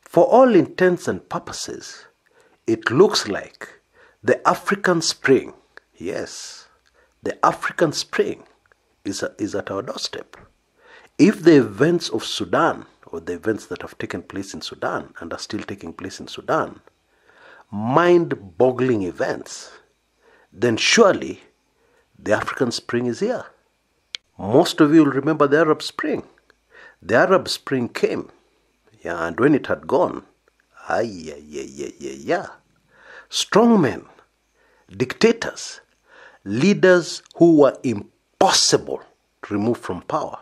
For all intents and purposes, it looks like the African Spring, yes, the African Spring is at our doorstep. If the events of Sudan, or the events that have taken place in Sudan and are still taking place in Sudan, mind-boggling events, then surely the African Spring is here. Most of you will remember the Arab Spring. The Arab Spring came, and when it had gone, strongmen, dictators, leaders who were impossible to remove from power,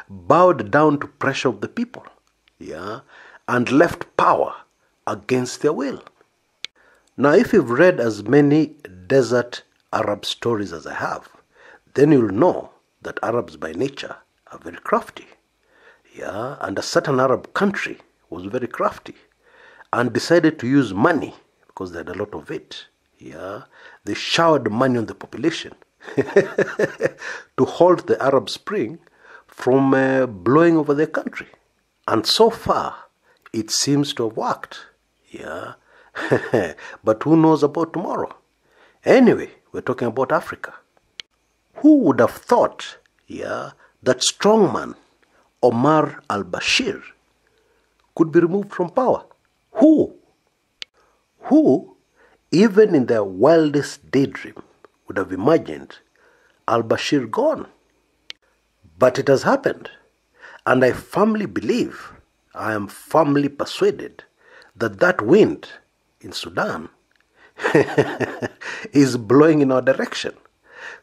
bowed down to pressure of the people, and left power against their will. Now, if you've read as many desert Arab stories as I have, then you'll know that Arabs by nature are very crafty. And a certain Arab country was very crafty and decided to use money, because they had a lot of it. They showered money on the population to halt the Arab Spring from blowing over their country. And so far, it seems to have worked. But who knows about tomorrow? Anyway, we're talking about Africa. Who would have thought, that strongman Omar al Bashir could be removed from power? Who, even in their wildest daydream, would have imagined al Bashir gone? But it has happened, and I am firmly persuaded that that wind in Sudan is blowing in our direction.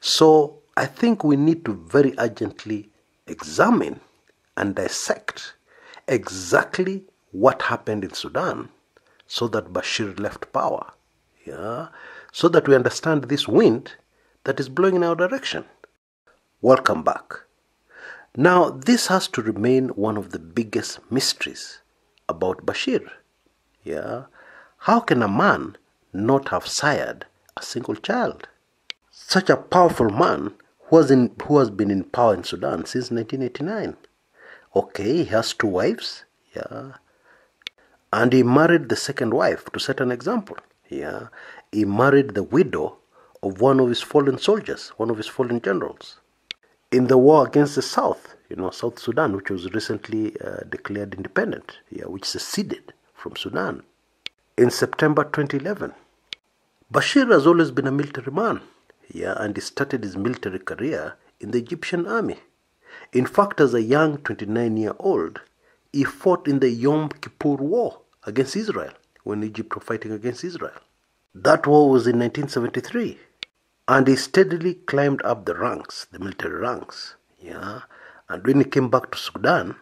So I think we need to very urgently examine and dissect exactly what happened in Sudan so that Bashir left power. So that we understand this wind that is blowing in our direction. Welcome back. Now, this has to remain one of the biggest mysteries about Bashir. How can a man not have sired a single child? Such a powerful man who has been in power in Sudan since 1989. Okay, he has 2 wives, and he married the second wife to set an example. He married the widow of one of his fallen soldiers, one of his fallen generals, in the war against the South, South Sudan, which was recently declared independent, which seceded from Sudan in September 2011. Bashir has always been a military man, and he started his military career in the Egyptian army. In fact, as a young 29-year-old, he fought in the Yom Kippur War against Israel, when Egypt were fighting against Israel. That war was in 1973. And he steadily climbed up the ranks, the military ranks. And when he came back to Sudan,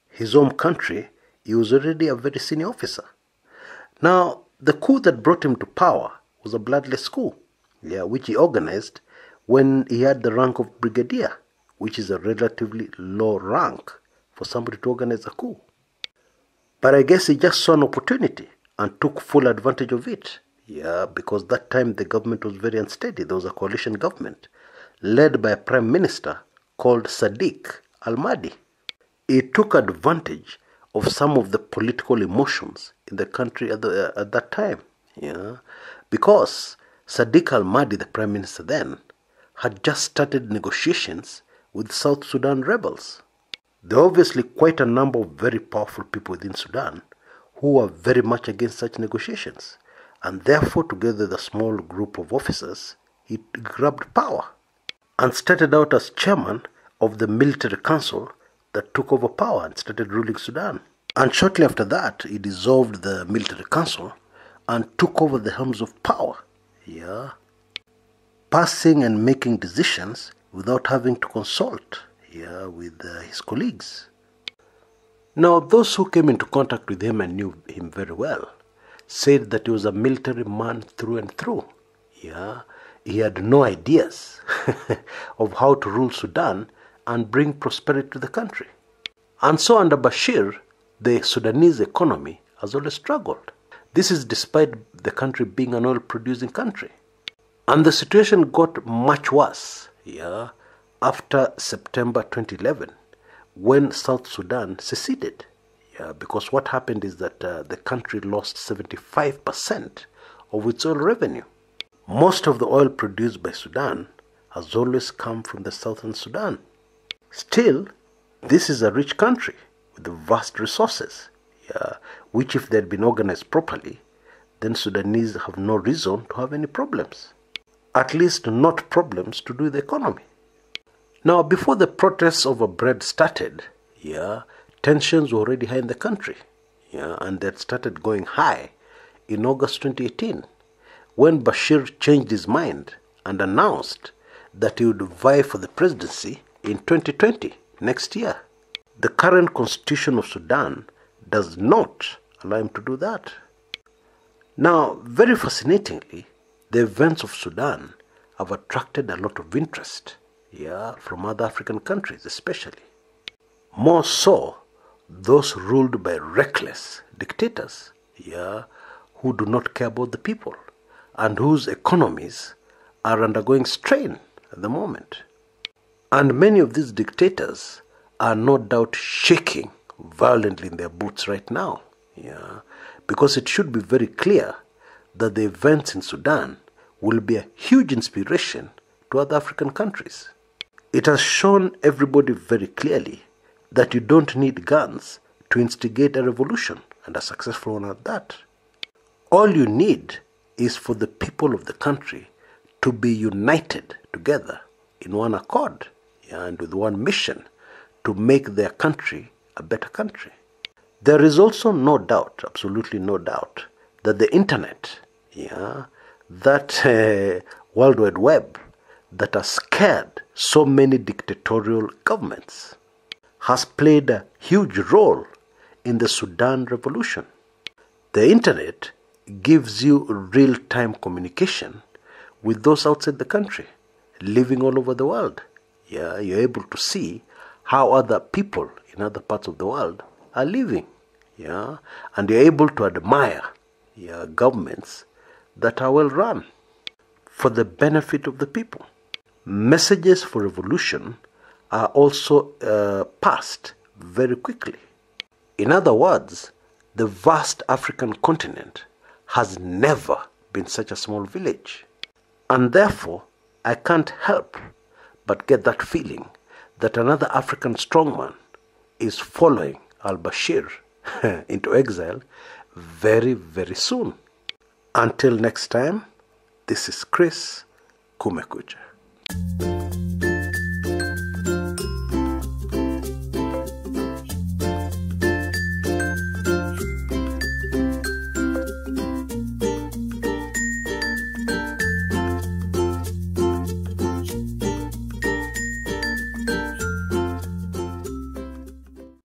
his home country, he was already a very senior officer. Now, the coup that brought him to power was a bloodless coup, which he organized when he had the rank of brigadier, which is a relatively low rank for somebody to organize a coup. But I guess he just saw an opportunity and took full advantage of it. Because that time the government was very unsteady. There was a coalition government led by a prime minister called Sadiq al-Mahdi. He took advantage of some of the political emotions in the country at that time. Because Sadiq al-Mahdi, the prime minister then, had just started negotiations with South Sudan rebels. There are obviously quite a number of very powerful people within Sudan who were very much against such negotiations. And therefore, together with a small group of officers, he grabbed power and started out as chairman of the military council that took over power and started ruling Sudan. And shortly after that, he dissolved the military council and took over the helms of power, passing and making decisions without having to consult with his colleagues. Now, those who came into contact with him and knew him very well said that he was a military man through and through. He had no ideas of how to rule Sudan and bring prosperity to the country. And so under Bashir, the Sudanese economy has always struggled. This is despite the country being an oil-producing country. And the situation got much worse, after September 2011, when South Sudan seceded. Yeah, because what happened is that the country lost 75% of its oil revenue. Most of the oil produced by Sudan has always come from the southern Sudan. Still, this is a rich country with vast resources, yeah, which if they had been organized properly, then Sudanese have no reason to have any problems. At least not problems to do with the economy. Now, before the protests over bread started, yeah, tensions were already high in the country, yeah, and they had started going high in August 2018, when Bashir changed his mind and announced that he would vie for the presidency in 2020, next year. The current constitution of Sudan does not allow him to do that. Now, very fascinatingly, the events of Sudan have attracted a lot of interest, yeah, from other African countries especially. More so, those ruled by reckless dictators, yeah, who do not care about the people and whose economies are undergoing strain at the moment. And many of these dictators are no doubt shaking violently in their boots right now, yeah, because it should be very clear that the events in Sudan will be a huge inspiration to other African countries. It has shown everybody very clearly that you don't need guns to instigate a revolution, and a successful one at that. All you need is for the people of the country to be united together in one accord, yeah, and with one mission to make their country a better country. There is also no doubt, absolutely no doubt, that the internet, yeah, that World Wide Web that has scared so many dictatorial governments has played a huge role in the Sudan revolution. The internet gives you real-time communication with those outside the country, living all over the world. Yeah, you're able to see how other people in other parts of the world are living. Yeah, and you're able to admire, yeah, governments that are well run for the benefit of the people. Messages for revolution are also passed very quickly. In other words, the vast African continent has never been such a small village. And therefore, I can't help but get that feeling that another African strongman is following al Bashir into exile very, very soon. Until next time, this is Chris Kumekucha.